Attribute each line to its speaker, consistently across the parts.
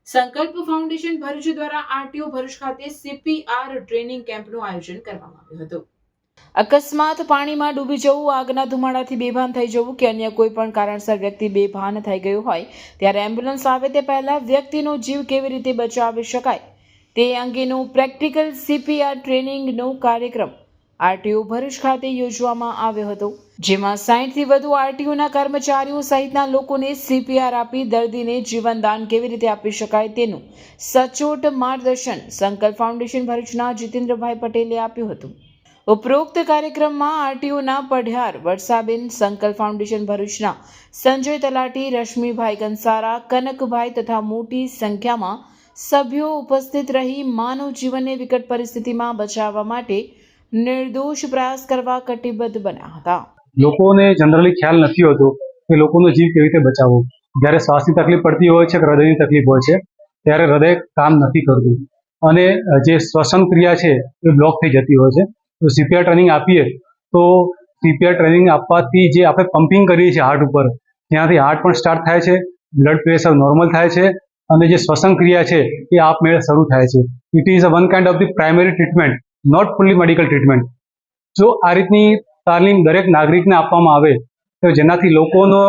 Speaker 1: સંકલ્પ ફાઉન્ડેશન ભરૂચ દ્વારા આરટીઓ ભરૂચ ખાતે સીપીઆર ટ્રેનિંગ કેમ્પનું આયોજન કરવામાં આવ્યું હતું। અકસ્માત, પાણીમાં ડૂબી જવું, આગના ધુમાડાથી બેભાન થઈ જવું કે અન્ય કોઈ પણ કારણસર વ્યક્તિ બેભાન થઈ ગયું હોય ત્યારે એમ્બ્યુલન્સ આવે તે પહેલા વ્યક્તિનો જીવ કેવી રીતે બચાવી શકાય તે અંગેનું પ્રેક્ટિકલ સીપીઆર ટ્રેનિંગનો કાર્યક્રમ આરટીઓ ભરૂચ ખાતે યોજવામાં આવ્યો હતો, જેમાં 60થી વધુ આરટીઓના કર્મચારીઓ સહિતના લોકોને સીપીઆર આપી દર્દીને જીવનદાન કેવી રીતે આપી શકાય તેનું સચોટ માર્ગદર્શન સંકલ્પ ફાઉન્ડેશન ભરૂચના જીતેન્દ્રભાઈ પટેલે આપ્યું હતું। ઉપરોક્ત કાર્યક્રમમાં આરટીઓના પઢિયાર વર્ષાબેન, સંકલ્પ ફાઉન્ડેશન ભરૂચના સંજય તલાટી, રશ્મિભાઈ કંસારા, કનકભાઈ તથા મોટી સંખ્યામાં સભ્યો ઉપસ્થિત રહી માનવ જીવનને વિકટ પરિસ્થિતિમાં બચાવવા માટે નિર્દોષ પ્રયાસ કરવા કટિબદ્ધ બન્યા હતા।
Speaker 2: લોકોને જનરલી ખ્યાલ નથી હોતો કે લોકોનો જીવ કેવી રીતે બચાવવો। જ્યારે શ્વાસની તકલીફ પડતી હોય છે કે હૃદયની તકલીફ હોય છે ત્યારે હૃદય કામ નથી કરતું અને જે શ્વસન ક્રિયા છે એ બ્લોક થઈ જતી હોય છે। તો સીપીઆર ટ્રેનિંગ આપીએ તો સીપીઆર ટ્રેનિંગ આપવાથી જે આપણે પમ્પિંગ કરીએ છીએ હાર્ટ ઉપર, ત્યાંથી હાર્ટ પણ સ્ટાર્ટ થાય છે, બ્લડ પ્રેશર નોર્મલ થાય છે અને જે શ્વસન ક્રિયા છે એ આપમેળે શરૂ થાય છે। It is a one kind of the primary treatment, not fully medical treatment. જો આ રીતની તાલીમ દરેક નાગરિકને આપવામાં આવે તો જેનાથી લોકોનો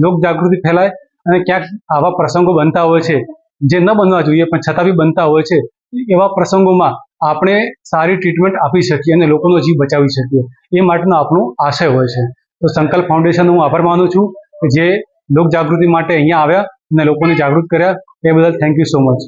Speaker 2: લોક જાગૃતિ ફેલાય અને ક્યાંક આવા પ્રસંગો બનતા હોય છે જે ન બનવા જોઈએ પણ છતાં બી બનતા હોય છે, એવા પ્રસંગોમાં આપણે સારી ટ્રીટમેન્ટ આપી શકીએ અને લોકોનો જીવ બચાવી શકીએ, એ માટેનો આપણો આશય હોય છે। તો સંકલ્પ ફાઉન્ડેશનનો હું આભાર માનું છું કે જે લોક જાગૃતિ માટે અહીંયા આવ્યા અને લોકોને જાગૃત કર્યા, એ બદલ થેન્ક યુ સો મચ।